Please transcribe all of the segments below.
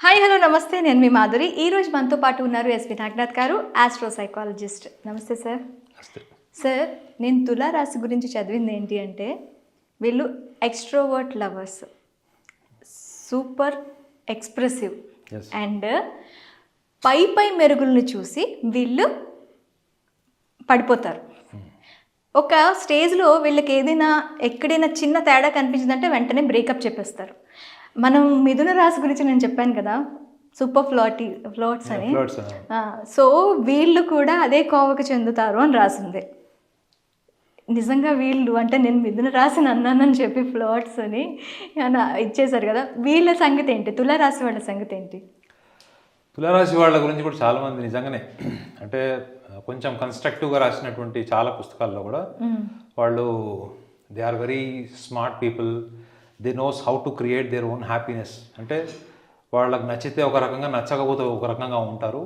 Hi hello నమస్తే, నేను మీ మాధురి. ఈరోజు మనతో పాటు ఉన్నారు ఎస్వి నాగనాథ్ గారు, ఆస్ట్రో సైకాలజిస్ట్. నమస్తే సార్. సార్, నేను తులారాశి గురించి చదివింది ఏంటి అంటే వీళ్ళు extrovert lovers, super expressive and పై మెరుగులను చూసి వీళ్ళు పడిపోతారు. ఒక స్టేజ్లో వీళ్ళకి ఏదైనా ఎక్కడైనా చిన్న తేడా కనిపించిందంటే వెంటనే బ్రేకప్ చెప్పేస్తారు. మనం మిథున రాశి గురించి నేను చెప్పాను కదా, సూపర్ ఫ్లాట్స్ అని. సో వీళ్ళు కూడా అదే కోవకు చెందుతారు అని రాసింది. నిజంగా వీళ్ళు అంటే నేను మిథున రాశిని అన్నానని చెప్పి ఫ్లాట్స్ అని ఇచ్చేశారు కదా, వీళ్ళ సంగతి ఏంటి? తులారాశి వాళ్ళ సంగతి ఏంటి? తులారాశి వాళ్ళ గురించి కూడా చాలామంది నిజంగానే అంటే కొంచెం కన్స్ట్రక్టివ్గా రాసినటువంటి చాలా పుస్తకాల్లో కూడా వాళ్ళు they are very smart people, they knows how to create their own happiness. అంటే వాళ్ళకి నచ్చితే ఒక రకంగా, నచ్చకపోతే ఒక రకంగా ఉంటారు.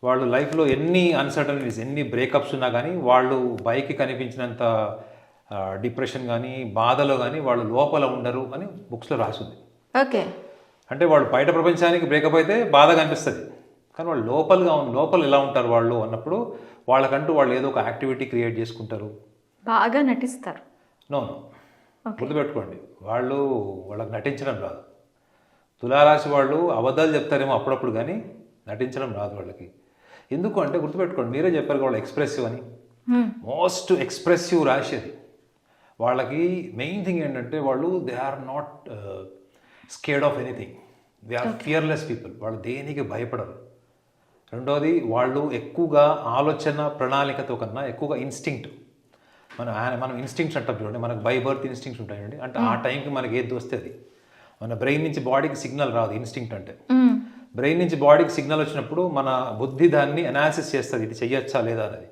వాళ్ళు లైఫ్లో ఎన్ని అన్సర్టనిటీస్, ఎన్ని బ్రేకప్స్ ఉన్నా కానీ వాళ్ళు బయటికి కనిపించినంత డిప్రెషన్ కానీ, బాధలో కానీ వాళ్ళు లోపల ఉండరు అని బుక్స్లో రాసింది. ఓకే. అంటే వాళ్ళు బయట ప్రపంచానికి బ్రేకప్ అయితే బాధ కనిపిస్తుంది, కానీ వాళ్ళు లోపల ఎలా ఉంటారు వాళ్ళు అన్నప్పుడు వాళ్ళకంటూ వాళ్ళు ఏదో ఒక యాక్టివిటీ క్రియేట్ చేసుకుంటారు, బాగా నటిస్తారు. నో గుర్తుపెట్టుకోండి, వాళ్ళకి నటించడం రాదు. తులారాశి వాళ్ళు అబద్ధాలు చెప్తారేమో అప్పుడప్పుడు, కానీ నటించడం రాదు వాళ్ళకి. ఎందుకు అంటే గుర్తుపెట్టుకోండి, మీరే చెప్పారు వాళ్ళు ఎక్స్ప్రెసివ్ అని. మోస్ట్ ఎక్స్ప్రెసివ్ రాశి అది. వాళ్ళకి మెయిన్ థింగ్ ఏంటంటే వాళ్ళు they are not scared of anything, they are fearless people. వాళ్ళు దేనికి భయపడరు. రెండోది, వాళ్ళు ఎక్కువగా ఆలోచన ప్రణాళికతో కన్నా ఎక్కువగా ఇన్స్టింక్ట్, మనం ఇన్స్టింక్ట్స్ అంటాం చూడండి, మనకు బై బర్త్ ఇన్స్టింక్ట్స్ ఉంటాయండి. అంటే ఆ టైంకి మనకి ఏది వస్తే అది, మన బ్రెయిన్ నుంచి బాడీకి సిగ్నల్ రాదు. ఇన్స్టింక్ట్ అంటే బ్రెయిన్ నుంచి బాడీకి సిగ్నల్ వచ్చినప్పుడు మన బుద్ధి దాన్ని అనాలిసిస్ చేస్తుంది, ఇది చెయ్యొచ్చా లేదా అనేది.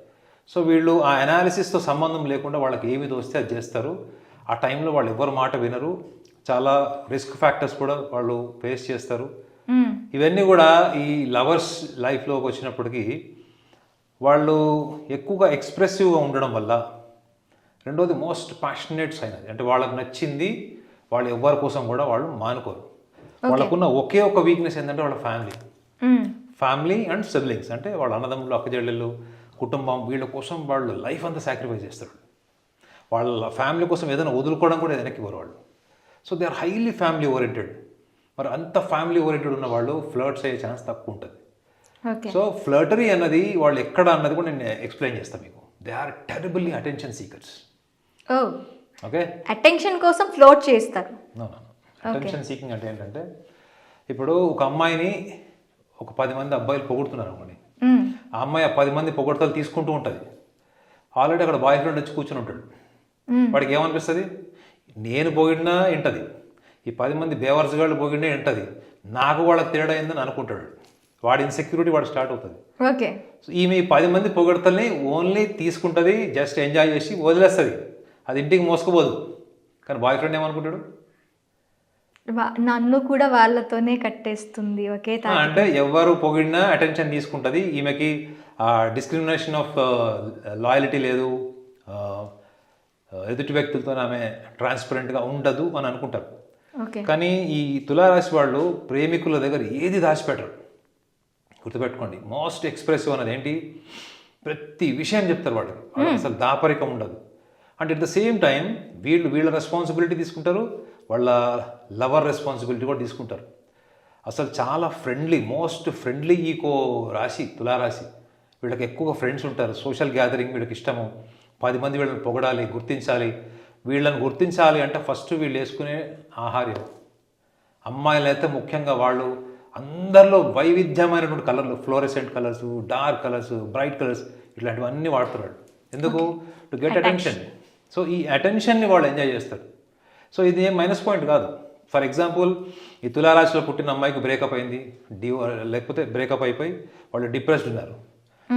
సో వీళ్ళు ఆ అనాలిసిస్తో సంబంధం లేకుండా వాళ్ళకి ఏమి తోస్తే అది చేస్తారు. ఆ టైంలో వాళ్ళు ఎవరి మాట వినరు. చాలా రిస్క్ ఫ్యాక్టర్స్ కూడా వాళ్ళు ఫేస్ చేస్తారు. ఇవన్నీ కూడా ఈ లవర్స్ లైఫ్లోకి వచ్చినప్పటికీ వాళ్ళు ఎక్కువగా ఎక్స్ప్రెసివ్గా ఉండడం వల్ల. రెండోది, మోస్ట్ ప్యాషనేట్స్ అయినది. అంటే వాళ్ళకి నచ్చింది వాళ్ళు ఎవరి కోసం కూడా వాళ్ళు మానుకోరు. వాళ్ళకున్న ఒకే ఒక వీక్నెస్ ఏంటంటే వాళ్ళ ఫ్యామిలీ అండ్ సిబ్లింగ్స్. అంటే వాళ్ళ అన్నదమ్ములు, అక్కచెల్లెళ్ళు, కుటుంబం, వీళ్ళ కోసం వాళ్ళు లైఫ్ అంతా సాక్రిఫైస్ చేస్తారు. వాళ్ళ ఫ్యామిలీ కోసం ఏదైనా వదులుకోవడం కూడా వెనక్కి పోరు వాళ్ళు. So they are highly family oriented. మరి అంత ఫ్యామిలీ ఓరియంటెడ్ ఉన్న వాళ్ళు ఫ్లర్ట్స్ అయ్యే ఛాన్స్ తక్కువ ఉంటుంది. సో ఫ్లర్టరీ అన్నది వాళ్ళు ఎక్కడ అన్నది కూడా నేను ఎక్స్ప్లెయిన్ చేస్తాను మీకు. They are terribly attention seekers. Okay, attention కోసం ఫ్లోట్ చేస్తారు. అటెన్షన్ సీకింగ్ అంటే ఏంటంటే, ఇప్పుడు ఒక అమ్మాయిని ఒక 10 మంది అబ్బాయిలు పొగుడుతున్నారు అనుకోండి, ఆ అమ్మాయి ఆ 10 మంది పొగడతలు తీసుకుంటూ ఉంటుంది. ఆల్రెడీ అక్కడ బాయ్ ఫ్రెండ్ వచ్చి కూర్చొని ఉంటాడు. వాడికి ఏమనిపిస్తుంది? నేను పొగిడినా వింటది, ఈ 10 మంది బేవర్స్ గాళ్ళు పొగిడినా వింటది, నాకు వాళ్ళకి తేడా అయిందని అనుకుంటాడు. వాడి ఇన్సెక్యూరిటీ వాడు స్టార్ట్ అవుతుంది. ఓకే. సో ఈమె 10 మంది పొగడతల్ని ఓన్లీ తీసుకుంటుంది, జస్ట్ ఎంజాయ్ చేసి వదిలేస్తుంది. అది ఇంటికి మోసుకుపోదు. కానీ బాయ్ ఫ్రెండ్ ఏమనుకుంటాడు? నన్ను కూడా వాళ్ళతోనే కట్టేస్తుంది. ఓకే, అంటే ఎవరు పొగిడినా అటెన్షన్ తీసుకుంటుంది. ఈమెకి డిస్క్రిమినేషన్ ఆఫ్ లాయల్టీ లేదు, ఎదుటి వ్యక్తులతో ఆమె ట్రాన్స్పరెంట్గా ఉండదు అని అనుకుంటారు. కానీ ఈ తులారాశి వాళ్ళు ప్రేమికుల దగ్గర ఏది దాచిపెట్టరు. గుర్తుపెట్టుకోండి, మోస్ట్ ఎక్స్ప్రెసివ్ అన్నది ఏంటి? ప్రతి విషయం చెప్తారు వాళ్ళకి. అసలు దాపరికం ఉండదు. And at the same time వీళ్ళ రెస్పాన్సిబిలిటీ తీసుకుంటారు, వాళ్ళ లవర్ రెస్పాన్సిబిలిటీ కూడా తీసుకుంటారు. అసలు చాలా ఫ్రెండ్లీ, మోస్ట్ ఫ్రెండ్లీ ఈకో రాశి తులారాశి. వీళ్ళకి ఎక్కువగా ఫ్రెండ్స్ ఉంటారు, సోషల్ గ్యాదరింగ్ వీళ్ళకి ఇష్టము. 10 మంది వీళ్ళని పొగడాలి, గుర్తించాలి. వీళ్ళని గుర్తించాలి అంటే ఫస్ట్ వీళ్ళు వేసుకునే ఆహార్యం. అమ్మాయిలు అయితే ముఖ్యంగా వాళ్ళు అందరిలో వైవిధ్యమైనటువంటి కలర్లు, fluorescent colours, dark colours, bright colours, ఇట్లాంటివన్నీ వాడుతున్నాడు. ఎందుకు? To get attention. సో ఈ అటెన్షన్ని వాళ్ళు ఎంజాయ్ చేస్తారు. సో ఇది ఏం మైనస్ పాయింట్ కాదు. ఫర్ ఎగ్జాంపుల్, ఈ తులారాశిలో పుట్టిన అమ్మాయికి బ్రేకప్ అయింది, లేకపోతే బ్రేకప్ అయిపోయి వాళ్ళు డిప్రెస్డ్ ఉన్నారు.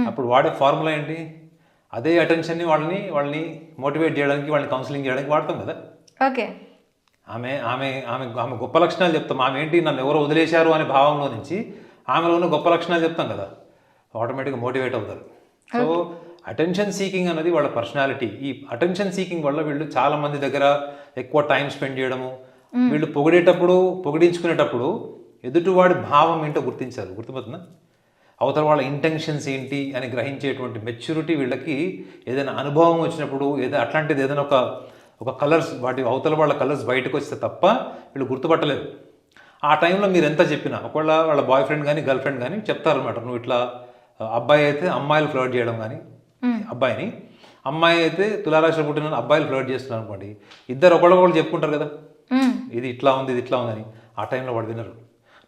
అప్పుడు వాడే ఫార్ములా ఏంటి? అదే అటెన్షన్ని వాళ్ళని మోటివేట్ చేయడానికి, వాళ్ళని కౌన్సిలింగ్ చేయడానికి వాడతాం కదా. ఓకే. ఆమె ఆమె ఆమె ఆమె గొప్ప లక్షణాలు చెప్తాం. ఆమె ఏంటి, నన్ను ఎవరో వదిలేశారు అనే భావంలో నుంచి ఆమెలో ఉన్న గొప్ప లక్షణాలు చెప్తాం కదా, ఆటోమేటిక్గా మోటివేట్ అవుతారు. సో అటెన్షన్ సీకింగ్ అనేది వాళ్ళ పర్సనాలిటీ. ఈ అటెన్షన్ సీకింగ్ వల్ల వీళ్ళు చాలా మంది దగ్గర ఎక్కువ టైం స్పెండ్ చేయడము, వీళ్ళు పొగిడించుకునేటప్పుడు ఎదుటివాడి భావం ఏంటో గుర్తించారు. గుర్తుపోతుందా? అవతల వాళ్ళ ఇంటెన్షన్స్ ఏంటి అని గ్రహించేటువంటి మెచ్యూరిటీ వీళ్ళకి ఏదైనా అనుభవం వచ్చినప్పుడు అట్లాంటిది ఏదైనా ఒక కలర్స్ వాటి అవతల వాళ్ళ కలర్స్ బయటకు వస్తే తప్ప వీళ్ళు గుర్తుపట్టలేరు. ఆ టైంలో మీరు ఎంత చెప్పినా ఒకవేళ వాళ్ళ బాయ్ ఫ్రెండ్ కానీ గర్ల్ ఫ్రెండ్ కానీ చెప్తారనమాట, నువ్వు ఇట్లా అబ్బాయి అయితే అమ్మాయిలు ఫ్లర్ట్ చేయడం కానీ అబ్బాయిని, అమ్మాయి అయితే తులారాశిలో పుట్టిన అబ్బాయిలు ఫ్లర్ట్ చేస్తున్నారు అనుకోండి, ఇద్దరు ఒకళ్ళు చెప్పుకుంటారు కదా, ఇది ఇట్లా ఉంది ఇది ఇట్లా ఉందని. ఆ టైంలో వాడు వినరు,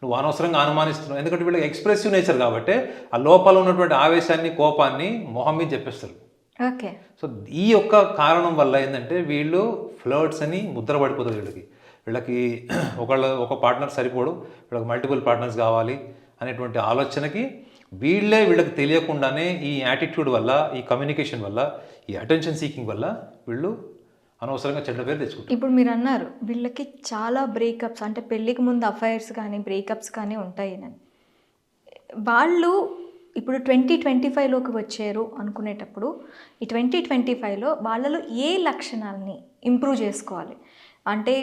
నువ్వు అనవసరంగా అనుమానిస్తున్నావు. ఎందుకంటే వీళ్ళకి ఎక్స్ప్రెసివ్ నేచర్ కాబట్టి ఆ లోపల ఉన్నటువంటి ఆవేశాన్ని కోపాన్ని మొహం మీద చెప్పేస్తారు. ఓకే. సో ఈ యొక్క కారణం వల్ల ఏంటంటే వీళ్ళు ఫ్లర్ట్స్ అని ముద్ర పడిపోతుంది. వీళ్ళకి ఒక పార్ట్నర్ సరిపోడు, వీళ్ళకి మల్టిపుల్ పార్ట్నర్స్ కావాలి అనేటువంటి ఆలోచనకి వీళ్ళకి తెలియకుండానే ఈ యాటిట్యూడ్ వల్ల, ఈ కమ్యూనికేషన్ వల్ల, ఈ అటెన్షన్ సీకింగ్ వల్ల వీళ్ళు అనవసరంగా చెడ్డ పేరు తెచ్చుకుంటారు. ఇప్పుడు మీరు అన్నారు వీళ్ళకి చాలా బ్రేకప్స్, అంటే పెళ్ళికి ముందు అఫైర్స్ కానీ బ్రేకప్స్ కానీ ఉంటాయి అని. వాళ్ళు ఇప్పుడు 2025లోకి వచ్చారు అనుకునేటప్పుడు ఈ 2025లో వాళ్ళలో ఏ లక్షణాలని ఇంప్రూవ్ చేసుకోవాలి? అంటే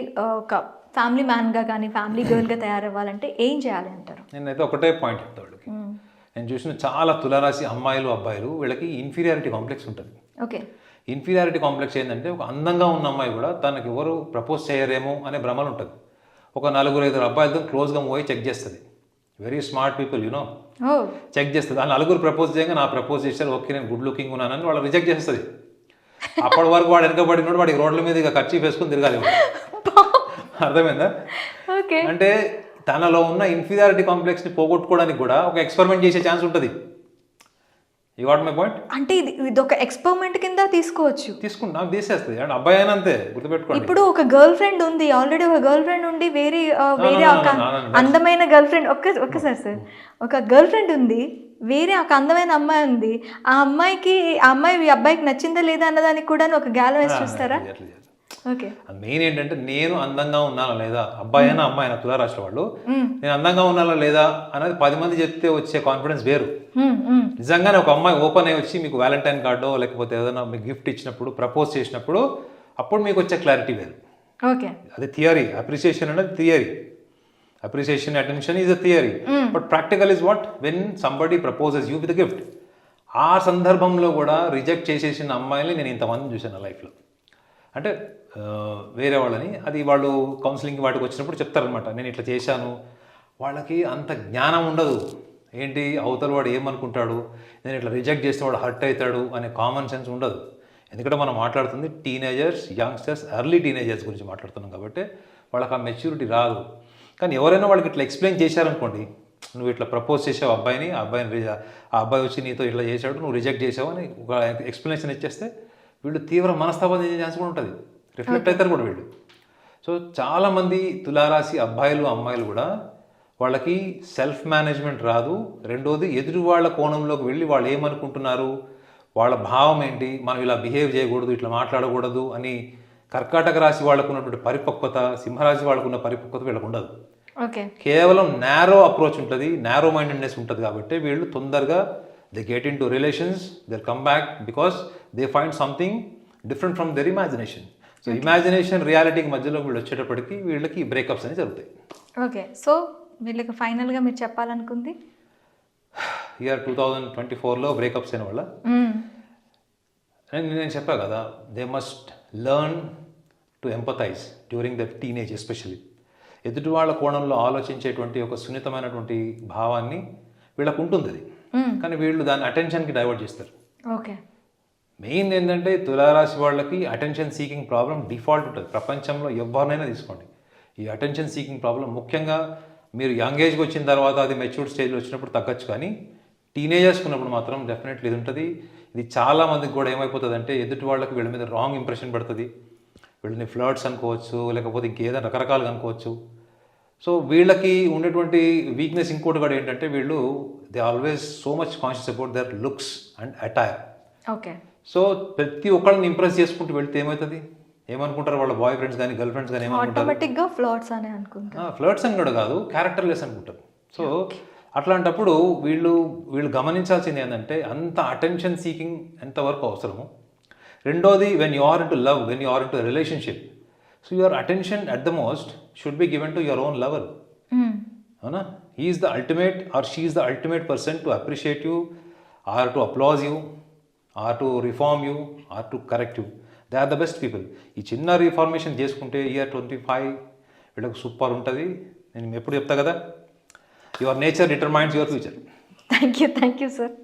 ఒక ఫ్యామిలీ మ్యాన్గా కానీ ఫ్యామిలీ గర్ల్గా తయారవ్వాలంటే ఏం చేయాలి అంటారు? నేనైతే ఒకటే పాయింట్ చెప్తా వాళ్ళకి. నేను చూసిన చాలా తులారాశి అమ్మాయిలు అబ్బాయిలు వీళ్ళకి ఇన్ఫీరియారిటీ కాంప్లెక్స్ ఉంటుంది. ఓకే. ఇన్ఫీరియారిటీ కాంప్లెక్స్ ఏంటంటే ఒక అందంగా ఉన్న అమ్మాయి కూడా తనకి ఎవరు ప్రపోజ్ చేయరేమో అనే భ్రమలు ఉంటుంది. ఒక 4-5 అబ్బాయిలతో క్లోజ్గా పోయి చెక్ చేస్తుంది. Very smart people you know, check చేస్తుంది. ఆ 4 ప్రపోజ్ చేయగా నా ప్రపోజ్ చేశారు, ఓకే నేను గుడ్ లుకింగ్ ఉన్నానని వాళ్ళు రిజెక్ట్ చేస్తుంది. అప్పటి వరకు వాడు వెనకబడినోడు వాడికి రోడ్ల మీద ఇక ఖర్చు వేసుకుని తిరగాలి. అర్థమైందా? ఓకే. అంటే తనలో ఉన్న ఇన్ఫీరియారిటీ కాంప్లెక్స్ని పోగొట్టుకోవడానికి కూడా ఒక ఎక్స్పెరిమెంట్ చేసే ఛాన్స్ ఉంటుంది. You got my point? అంటే ఇది ఒక ఎక్స్పెరిమెంట్ కింద తీసుకుంటా నాకు తీసేస్తుంది. అండ్ అబ్బాయి అయినా అంతే, గుర్తుపెట్టుకోండి. ఇప్పుడు ఒక గర్ల్ ఫ్రెండ్ ఉంది, ఆల్రెడీ ఒక గర్ల్ ఫ్రెండ్ ఉండి వేరే ఒక అందమైన గర్ల్ ఫ్రెండ్ ఒక్కసారి సార్, ఒక గర్ల్ ఫ్రెండ్ ఉంది, వేరే ఒక అందమైన అమ్మాయి ఉంది, ఆ అమ్మాయి ఈ అబ్బాయికి నచ్చిందా లేదా అన్నదానికి కూడా ఒక గ్యాలం వేసి చూస్తారా? ఓకే. మెయిన్ ఏంటంటే నేను అందంగా ఉన్నానా లేదా, అబ్బాయి అయినా అమ్మాయి అయినా తులారాశి వాళ్ళు నేను అందంగా ఉన్నానా లేదా అనేది 10 మంది చెప్తే వచ్చే కాన్ఫిడెన్స్ వేరు. నిజంగానే ఒక అమ్మాయి ఓపెన్ అయ్యి వచ్చి మీకు వ్యాలంటైన్ కార్డో లేకపోతే ఏదైనా మీకు గిఫ్ట్ ఇచ్చినప్పుడు, ప్రపోజ్ చేసినప్పుడు అప్పుడు మీకు వచ్చే క్లారిటీ వేరు. ఓకే. అది థియరీ. అప్రిసియేషన్ అనేది theory. Appreciation, attention is a theory. But practical is what? When somebody proposes you with gift. ఆ సందర్భంలో కూడా రిజెక్ట్ చేసేసిన అమ్మాయిని నేను ఇంతమంది చూశాను నా లైఫ్లో. అంటే వేరే వాళ్ళని, అది వాళ్ళు కౌన్సిలింగ్ వాటికి వచ్చినప్పుడు చెప్తారనమాట, నేను ఇట్లా చేశాను. వాళ్ళకి అంత జ్ఞానం ఉండదు. ఏంటి అవతల వాడు ఏమనుకుంటాడు, నేను ఇట్లా రిజెక్ట్ చేస్తే వాడు హర్ట్ అవుతాడు అనే కామన్ సెన్స్ ఉండదు. ఎందుకంటే మనం మాట్లాడుతుంది టీనేజర్స్, యంగ్స్టర్స్, ఎర్లీ టీనేజర్స్ గురించి మాట్లాడుతున్నాం కాబట్టి వాళ్ళకి ఆ మెచ్యూరిటీ రాదు. కానీ ఎవరైనా వాళ్ళకి ఇట్లా ఎక్స్ప్లెయిన్ చేశారనుకోండి, నువ్వు ఇట్లా ప్రపోజ్ చేసావు అబ్బాయిని, ఆ అబ్బాయి వచ్చి నీతో ఇట్లా చేశాడు, నువ్వు రిజెక్ట్ చేసావు అని ఒక ఎక్స్ప్లెనేషన్ ఇచ్చేస్తే వీళ్ళు తీవ్ర మనస్తాపం చేసే ఛాన్స్ కూడా ఉంటుంది. రిఫ్లెక్ట్ అవుతారు కూడా వీళ్ళు. సో చాలామంది తులారాశి అబ్బాయిలు అమ్మాయిలు కూడా వాళ్ళకి సెల్ఫ్ మేనేజ్మెంట్ రాదు. రెండోది ఎదురు వాళ్ళ కోణంలోకి వెళ్ళి వాళ్ళు ఏమనుకుంటున్నారు, వాళ్ళ భావం ఏంటి, మనం ఇలా బిహేవ్ చేయకూడదు, ఇట్లా మాట్లాడకూడదు అని కర్కాటక రాశి వాళ్ళకు ఉన్నటువంటి పరిపక్వత, సింహరాశి వాళ్ళకు ఉన్న పరిపక్వత వీళ్ళకు ఉండదు. ఓకే. కేవలం నారో అప్రోచ్ ఉంటుంది, నారో మైండెడ్నెస్ ఉంటుంది. కాబట్టి వీళ్ళు తొందరగా they get into relations, they come back because they find something different from their imagination. So imagination రియాలిటీకి మధ్యలో వీళ్ళు వచ్చేటప్పటికి వీళ్ళకి బ్రేకప్స్ అని జరుగుతాయి. ఓకే. సో వీళ్ళకి ఫైనల్గా మీరు చెప్పాలనుకుంది, ఇయర్ 2024లో బ్రేకప్స్ అయిన వాళ్ళ నేను చెప్పా కదా, they must learn to empathise during the teenage especially. ఎదుటి వాళ్ళ కోణంలో ఆలోచించేటువంటి ఒక సున్నితమైనటువంటి భావాన్ని వీళ్ళకు ఉంటుంది అది, కానీ వీళ్ళు దాన్ని అటెన్షన్కి డైవర్ట్ చేస్తారు. ఓకే. మెయిన్ ఏంటంటే తులారాశి వాళ్ళకి అటెన్షన్ సీకింగ్ ప్రాబ్లం డిఫాల్ట్ ఉంటుంది. ప్రపంచంలో ఎవరినైనా తీసుకోండి, ఈ అటెన్షన్ సీకింగ్ ప్రాబ్లం ముఖ్యంగా మీరు యంగ్ ఏజ్కి వచ్చిన తర్వాత అది మెచ్యూర్డ్ స్టేజ్లో వచ్చినప్పుడు తగ్గచ్చు, కానీ టీనేజర్స్కి ఉన్నప్పుడు మాత్రం డెఫినెట్లీ ఇది ఉంటుంది. ఇది చాలా మందికి కూడా ఏమైపోతుంది అంటే ఎదుటి వాళ్ళకి వీళ్ళ మీద రాంగ్ ఇంప్రెషన్ పడుతుంది. వీళ్ళని ఫ్లర్ట్స్ అనుకోవచ్చు, లేకపోతే ఇంకేదైనా రకరకాలుగా అనుకోవచ్చు. సో వీళ్ళకి ఉండేటువంటి వీక్నెస్ ఇంకోటి కూడా ఏంటంటే వీళ్ళు they always so much conscious about their looks and attire. Okay. So ప్రతి ఒక్కరిని ఇంప్రెస్ చేసుకుంటూ వెళ్తే ఏమవుతుంది, ఏమనుకుంటారు వాళ్ళ బాయ్ ఫ్రెండ్స్ కానీ గర్ల్ ఫ్రెండ్స్ కానీ ఆటోమేటిక్గా ఫ్లర్ట్స్ అని అనుకుంటారు. ఫ్లర్ట్స్ అని కూడా కాదు, క్యారెక్టర్లెస్ అనుకుంటారు. సో అట్లాంటప్పుడు వీళ్ళు గమనించాల్సింది ఏంటంటే అంత అటెన్షన్ సీకింగ్ ఎంతవరకు అవసరము. రెండోది, when you are into love, when you are into relationship, so your attention at the most should be given to your own lover. అవునా? He is the ultimate or she is the ultimate person to appreciate you or to applause you or to reform you or to correct you. They are the best people. ఈ చిన్న reformation చేసుకుంటే year 25 వీళ్ళకి super ఉంటుంది. నేను ఎప్పుడు చెప్తా కదా, your nature determines your future. Thank you sir.